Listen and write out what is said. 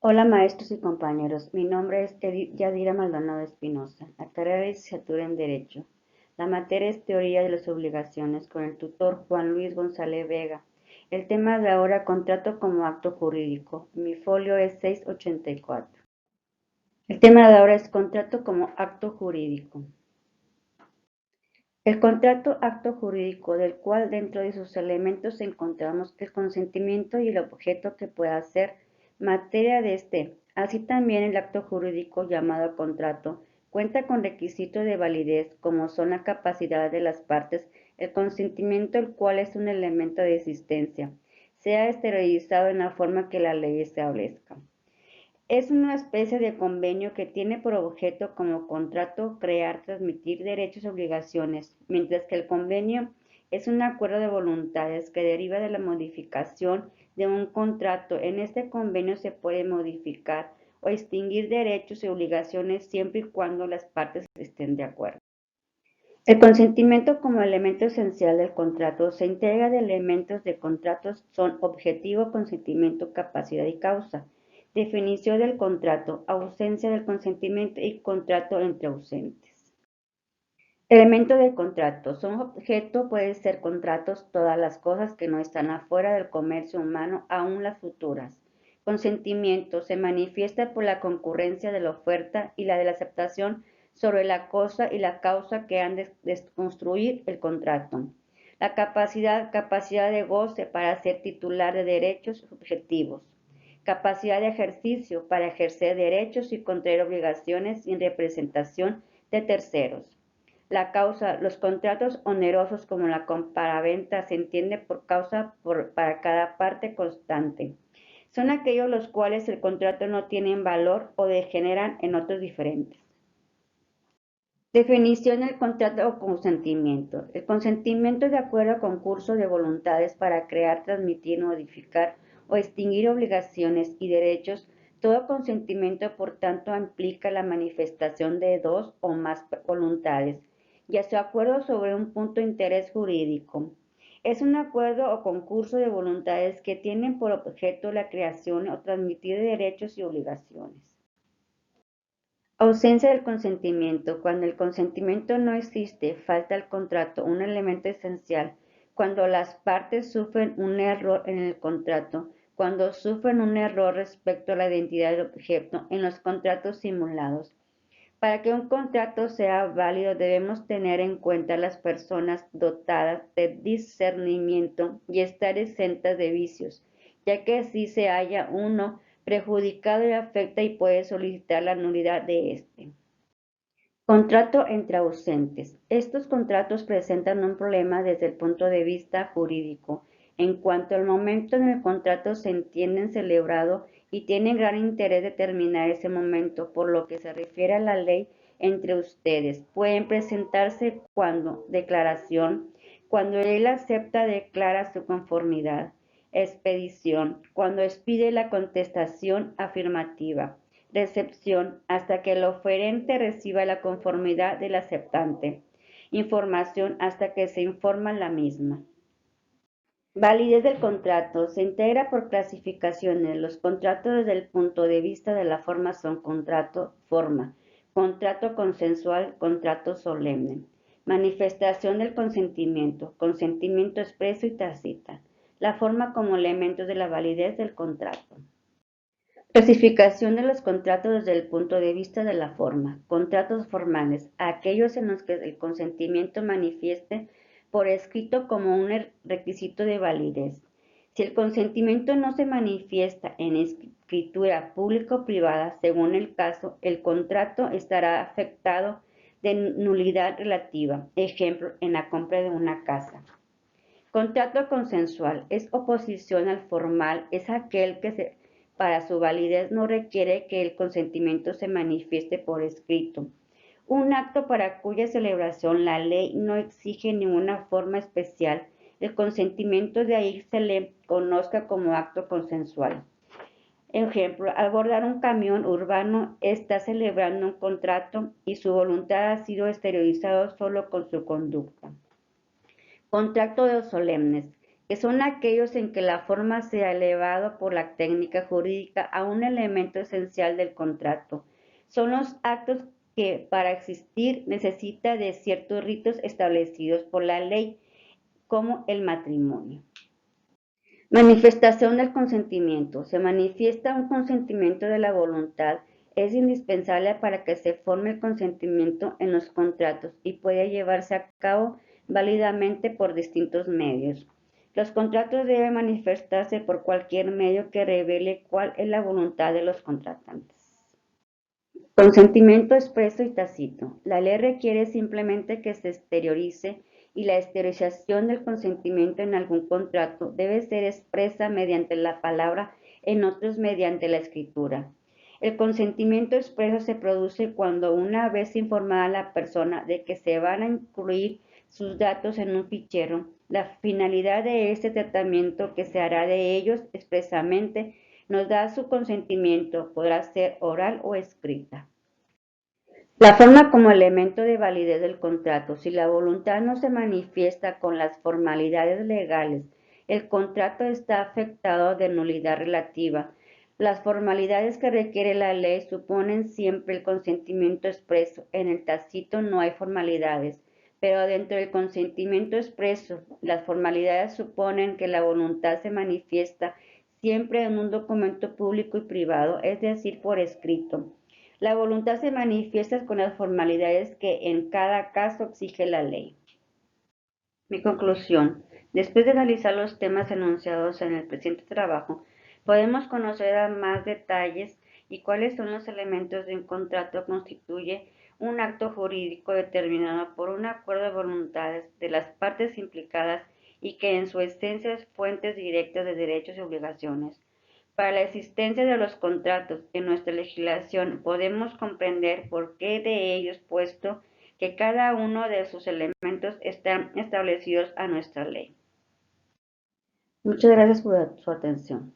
Hola maestros y compañeros, mi nombre es Yadira Maldonado Espinosa, la carrera de licenciatura en Derecho. La materia es Teoría de las Obligaciones con el tutor Juan Luis González Vega. El tema de ahora, contrato como acto jurídico. Mi folio es 684. El tema de ahora es contrato como acto jurídico. El contrato acto jurídico, del cual dentro de sus elementos encontramos el consentimiento y el objeto que pueda ser materia de este. Así también el acto jurídico llamado contrato cuenta con requisitos de validez como son la capacidad de las partes, el consentimiento, el cual es un elemento de existencia, sea esterilizado en la forma que la ley establezca. Es una especie de convenio que tiene por objeto como contrato crear, transmitir derechos y obligaciones, mientras que el convenio es un acuerdo de voluntades que deriva de la modificación de un contrato. En este convenio se puede modificar o extinguir derechos y obligaciones siempre y cuando las partes estén de acuerdo. El consentimiento como elemento esencial del contrato se integra de elementos de contratos son objetivo, consentimiento, capacidad y causa. Definición del contrato, ausencia del consentimiento y contrato entre ausentes. Elementos de contrato. Son objeto, pueden ser contratos todas las cosas que no están afuera del comercio humano, aun las futuras. Consentimiento. Se manifiesta por la concurrencia de la oferta y la de la aceptación sobre la cosa y la causa que han de construir el contrato. La capacidad de goce para ser titular de derechos subjetivos. Capacidad de ejercicio para ejercer derechos y contraer obligaciones sin representación de terceros. La causa, los contratos onerosos como la compraventa se entiende por causa para cada parte constante. Son aquellos los cuales el contrato no tiene valor o degeneran en otros diferentes. Definición del contrato o consentimiento. El consentimiento de acuerdo a concurso de voluntades para crear, transmitir, modificar o extinguir obligaciones y derechos. Todo consentimiento, por tanto, implica la manifestación de dos o más voluntades, ya sea acuerdo sobre un punto de interés jurídico. Es un acuerdo o concurso de voluntades que tienen por objeto la creación o transmitir de derechos y obligaciones. Ausencia del consentimiento. Cuando el consentimiento no existe, falta el contrato, un elemento esencial. Cuando las partes sufren un error en el contrato, cuando sufren un error respecto a la identidad del objeto en los contratos simulados. Para que un contrato sea válido debemos tener en cuenta las personas dotadas de discernimiento y estar exentas de vicios, ya que si se halla uno perjudicado y afecta y puede solicitar la nulidad de éste. Contrato entre ausentes. Estos contratos presentan un problema desde el punto de vista jurídico, en cuanto al momento en el contrato se entienden celebrado y tienen gran interés determinar ese momento, por lo que se refiere a la ley entre ustedes. Pueden presentarse cuando declaración, cuando él acepta, declara su conformidad. Expedición, cuando expide la contestación afirmativa. Recepción, hasta que el oferente reciba la conformidad del aceptante. Información, hasta que se informa la misma. Validez del contrato. Se integra por clasificaciones. Los contratos desde el punto de vista de la forma son contrato, forma, contrato consensual, contrato solemne. Manifestación del consentimiento, consentimiento expreso y tácita. La forma como elementos de la validez del contrato. Clasificación de los contratos desde el punto de vista de la forma. Contratos formales, aquellos en los que el consentimiento manifieste por escrito como un requisito de validez. Si el consentimiento no se manifiesta en escritura pública o privada, según el caso, el contrato estará afectado de nulidad relativa. Ejemplo, en la compra de una casa. Contrato consensual es oposición al formal, es aquel que para su validez no requiere que el consentimiento se manifieste por escrito. Un acto para cuya celebración la ley no exige ninguna forma especial, el consentimiento de ahí se le conozca como acto consensual. Ejemplo, al abordar un camión urbano está celebrando un contrato y su voluntad ha sido exteriorizada solo con su conducta. Contrato de solemnes. que son aquellos en que la forma se ha elevado por la técnica jurídica a un elemento esencial del contrato. Son los actos que para existir necesita de ciertos ritos establecidos por la ley, como el matrimonio. Manifestación del consentimiento. Se manifiesta un consentimiento de la voluntad. Es indispensable para que se forme el consentimiento en los contratos y puede llevarse a cabo válidamente por distintos medios. Los contratos deben manifestarse por cualquier medio que revele cuál es la voluntad de los contratantes. Consentimiento expreso y tácito. La ley requiere simplemente que se exteriorice y la exteriorización del consentimiento en algún contrato debe ser expresa mediante la palabra, en otros mediante la escritura. El consentimiento expreso se produce cuando una vez informada la persona de que se van a incluir sus datos en un fichero, la finalidad de este tratamiento que se hará de ellos expresamente nos da su consentimiento, podrá ser oral o escrita. La forma como elemento de validez del contrato. Si la voluntad no se manifiesta con las formalidades legales, el contrato está afectado de nulidad relativa. Las formalidades que requiere la ley suponen siempre el consentimiento expreso. En el tácito no hay formalidades, pero dentro del consentimiento expreso, las formalidades suponen que la voluntad se manifiesta siempre en un documento público y privado, es decir, por escrito. La voluntad se manifiesta con las formalidades que en cada caso exige la ley. Mi conclusión. Después de analizar los temas enunciados en el presente trabajo, podemos conocer a más detalles y cuáles son los elementos de un contrato que constituye un acto jurídico determinado por un acuerdo de voluntades de las partes implicadas y que en su esencia es fuentes directas de derechos y obligaciones. Para la existencia de los contratos en nuestra legislación podemos comprender por qué de ellos, puesto que cada uno de sus elementos están establecidos a nuestra ley. Muchas gracias por su atención.